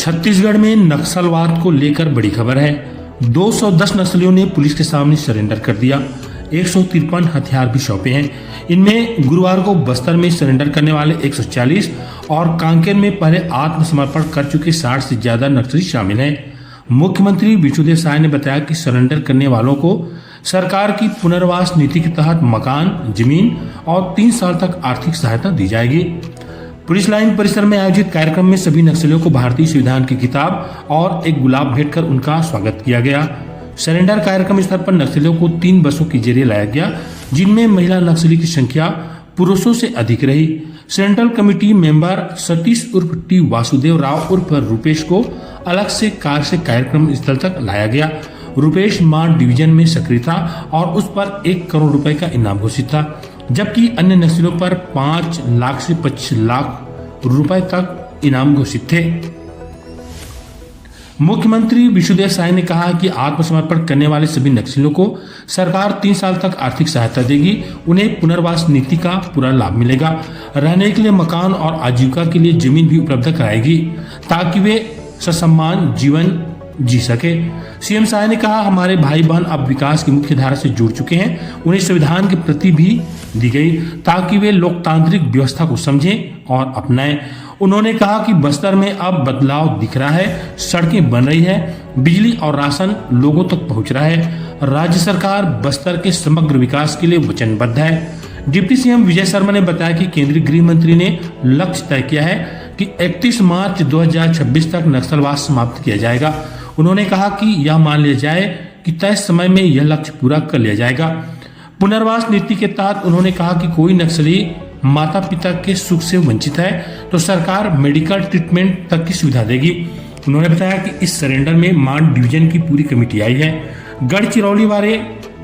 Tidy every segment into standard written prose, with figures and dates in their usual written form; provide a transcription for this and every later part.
छत्तीसगढ़ में नक्सलवाद को लेकर बड़ी खबर है। 210 नक्सलियों ने पुलिस के सामने सरेंडर कर दिया। 153 हथियार भी सौंपे हैं। इनमें गुरुवार को बस्तर में सरेंडर करने वाले 140 और कांकेर में पहले आत्मसमर्पण कर चुके 60 से ज्यादा नक्सली शामिल हैं। मुख्यमंत्री विष्णुदेव साय ने बताया कि सरेंडर करने वालों को सरकार की पुनर्वास नीति के तहत मकान, जमीन और 3 साल तक आर्थिक सहायता दी जाएगी। पुलिस लाइन परिसर में आयोजित कार्यक्रम में सभी नक्सलियों को भारतीय संविधान की किताब और एक गुलाब भेंट कर उनका स्वागत किया गया। सरेंडर कार्यक्रम स्थल पर नक्सलियों को 3 बसों के जरिए लाया गया, जिनमें महिला नक्सली की संख्या पुरुषों से अधिक रही। सेंट्रल कमेटी मेंबर सतीश उर्फ टी वासुदेव राव उर्फ रूपेश को अलग से कार से कार्यक्रम स्थल तक लाया गया। रूपेश मां डिवीजन में सक्रिय था और उस पर 1 करोड़ रुपए का इनाम घोषित था, जबकि अन्य नक्सलियों पर 5 लाख से 25 लाख रुपए तक इनाम घोषित थे। मुख्यमंत्री विष्णुदेव साय ने कहा कि आत्मसमर्पण करने वाले सभी नक्सलियों को सरकार 3 साल तक आर्थिक सहायता देगी। उन्हें पुनर्वास नीति का पूरा लाभ मिलेगा। रहने के लिए मकान और आजीविका के लिए जमीन भी उपलब्ध कराएगी, ताकि वे ससम्मान जीवन जी सके। सीएम साय ने कहा, हमारे भाई बहन अब विकास की मुख्य धारा से जुड़ चुके हैं। उन्हें संविधान के प्रति भी दी गई, ताकि वे लोकतांत्रिक व्यवस्था को समझें और अपनाएं। उन्होंने कहा कि बस्तर में अब बदलाव दिख रहा है, सड़कें बन रही है, बिजली और राशन लोगों तक पहुंच रहा है। राज्य सरकार बस्तर के समग्र विकास के लिए वचनबद्ध है। डिप्टी सीएम विजय शर्मा ने बताया कि केंद्रीय गृह मंत्री ने लक्ष्य तय किया है कि 31 मार्च 2026 तक नक्सलवाद समाप्त किया जाएगा। उन्होंने कहा कि यह मान लिया जाए कि तय समय में यह लक्ष्य पूरा कर लिया जाएगा। पुनर्वास नीति के तहत उन्होंने कहा कि कोई नक्सली माता पिता के सुख से वंचित है तो सरकार मेडिकल ट्रीटमेंट तक की सुविधा देगी। उन्होंने बताया कि इस सरेंडर में मान डिवीजन की पूरी कमेटी आई है। गढ़चिरौली वाले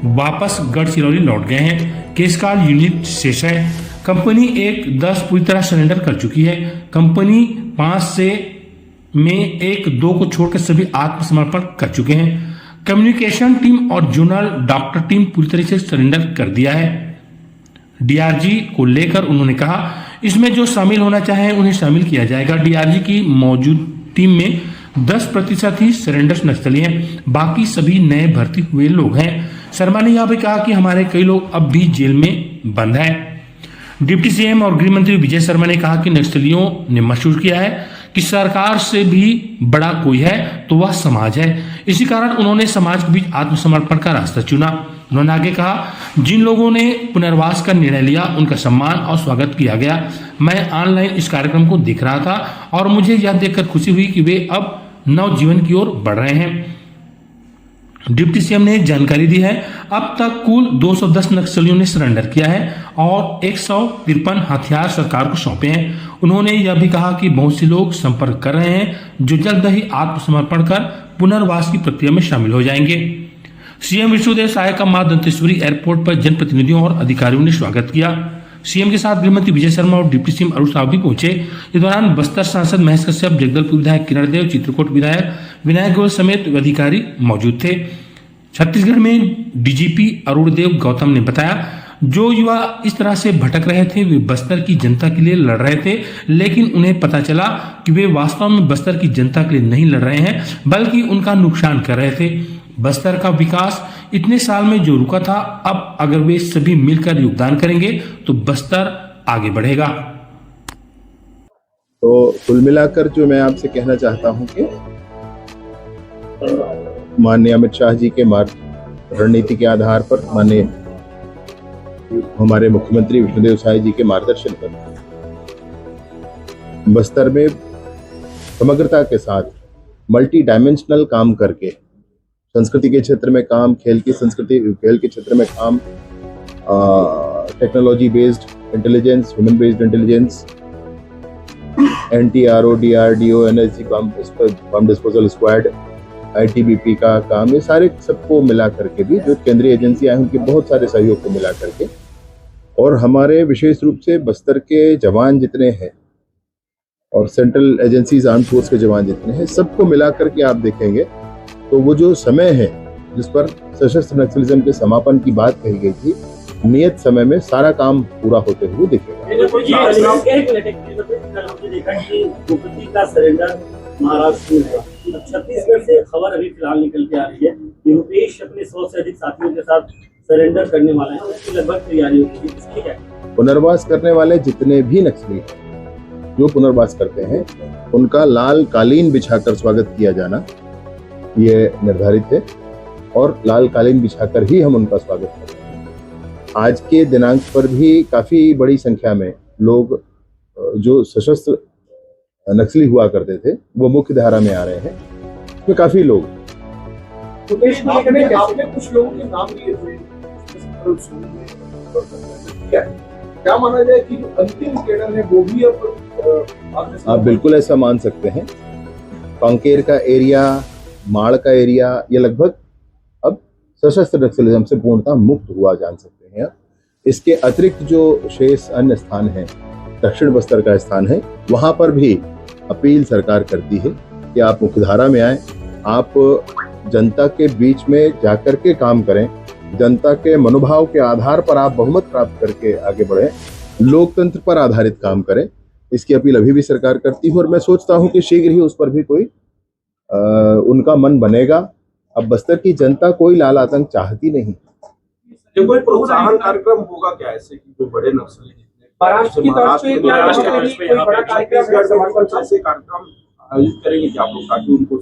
वापस गढ़चिरौली लौट गए हैं। केसकाल यूनिट शेष है। कंपनी 1-10 पूरी तरह सरेंडर कर चुकी है। कंपनी 5 से में 1-2 को छोड़कर सभी आत्मसमर्पण कर चुके हैं। कम्युनिकेशन टीम और जोनल डॉक्टर टीम पूरी तरह से सरेंडर कर दिया है। डीआरजी को लेकर उन्होंने कहा, इसमें जो शामिल होना चाहे उन्हें शामिल किया जाएगा। डीआरजी की मौजूद टीम में 10% ही सरेंडर नक्सली हैं, बाकी सभी नए भर्ती हुए लोग हैं। शर्मा ने यह भी कहा कि हमारे कई लोग अब भी जेल में बंद हैं। डिप्टी सीएम और गृह मंत्री विजय शर्मा ने कहा कि नक्सलियों ने महसूस किया है कि सरकार से भी बड़ा कोई है तो वह समाज है। इसी कारण उन्होंने समाज के बीच आत्मसमर्पण का रास्ता चुना। उन्होंने आगे कहा, जिन लोगों ने पुनर्वास का निर्णय लिया उनका सम्मान और स्वागत किया गया। मैं ऑनलाइन इस कार्यक्रम को देख रहा था और मुझे यह देखकर खुशी हुई कि वे अब नव जीवन की ओर बढ़ रहे हैं। डिप्टी सीएम ने जानकारी दी है, अब तक कुल 210 नक्सलियों ने सरेंडर किया है और 153 हथियार सरकार को सौंपे हैं। उन्होंने यह भी कहा कि बहुत से लोग संपर्क कर रहे हैं जो जल्द ही आत्मसमर्पण कर पुनर्वास की प्रक्रिया में शामिल हो जाएंगे। सीएम विष्णुदेव साय का मां दंतेश्वरी एयरपोर्ट पर जनप्रतिनिधियों और अधिकारियों ने स्वागत किया। सीएम के साथ गृहमंत्री विजय शर्मा और डिप्टी सीएम अरुण साव भी पहुंचे। इस दौरान बस्तर सांसद महेश कश्यप, जगदलपुर विधायक किरण देव, चित्रकूट विधायक विनायक गोयल समेत अधिकारी मौजूद थे। छत्तीसगढ़ में डीजीपी अरुण देव गौतम ने बताया, जो युवा इस तरह से भटक रहे थे वे बस्तर की जनता के लिए लड़ रहे थे, लेकिन उन्हें पता चला कि वे वास्तव में बस्तर की जनता के लिए नहीं लड़ रहे हैं, बल्कि उनका नुकसान कर रहे थे। बस्तर का विकास इतने साल में जो रुका था, अब अगर वे सभी मिलकर योगदान करेंगे तो बस्तर आगे बढ़ेगा। तो कुल मिलाकर जो मैं आपसे कहना चाहता हूं कि माननीय अमित शाह जी के रणनीति के आधार पर, माननीय हमारे मुख्यमंत्री विष्णुदेव साय जी के मार्गदर्शन पर बस्तर में समग्रता के साथ मल्टी डायमेंशनल काम करके संस्कृति के क्षेत्र में काम, खेल के क्षेत्र में काम, technology based intelligence, human based intelligence, NTRO, DRDO, energy bomb disposal squad, ITBP का काम, ये सारे सबको मिला करके भी जो केंद्रीय एजेंसियां हैं उनके बहुत सारे सहयोग को मिला करके, और हमारे विशेष रूप से बस्तर के जवान जितने हैं और सेंट्रल एजेंसीज आर्म फोर्स के जवान जितने हैं, सबको मिला करके आप देखेंगे तो वो जो समय है जिस पर सशस्त्र नक्सलिज्म के समापन की बात कही गई थी, नियत समय में सारा काम पूरा होते हुए दिखेगा। महाराष्ट्र में हुआ। अब छत्तीसगढ़ से खबर अभी फिलहाल निकल के आ रही है कि रुपेश अपने 100 से अधिक साथियों के साथ सरेंडर करने वाला है, उसकी लगभग तैयारी होती है। इसकी क्या पुनर्वास करने वाले जितने भी नक्सली जो पुनर्वास करते हैं उनका लाल कालीन बिछाकर स्वागत किया जाना ये निर्धारित है और लाल कालीन बिछाकर ही हम उनका स्वागत करते हैं। आज के दिनांक पर भी काफी बड़ी संख्या में लोग जो सशस्त्र नक्सली हुआ करते थे वो मुख्य धारा में आ रहे हैं। इसमें काफी लोग आपने कुछ लोगों के नाम लिए थे, क्या माना जाए कि जो अंतिम कैडर है वो भी अब आप बिल्कुल ऐसा मान सकते हैं। कांकेर का एरिया, माड़ का एरिया ये लगभग अब सशस्त्र नक्सलिज्म से पूर्णतः मुक्त हुआ जान सकते हैं। इसके अतिरिक्त जो शेष अन्य स्थान हैं, दक्षिण बस्तर का स्थान है, वहां पर भी अपील सरकार करती है कि आप मुख्यधारा में आए, आप जनता के बीच में जाकर के काम करें, जनता के मनोभाव के आधार पर आप बहुमत प्राप्त करके आगे बढ़ें, लोकतंत्र पर आधारित काम करें। इसकी अपील अभी भी सरकार करती है और मैं सोचता हूं कि शीघ्र ही उस पर भी कोई उनका मन बनेगा। अब बस्तर की जनता कोई लाल आतंक चाहती नहीं। जो कोई प्रोत्साहन कार्यक्रम होगा क्या ऐसे कि जो बड़े नक्सली महाराष्ट्र की तरफ से कोई बड़ा कार्यक्रम ऐसे कार्यक्रम आयोजित करेंगे क्या आप लोग ताकि उनको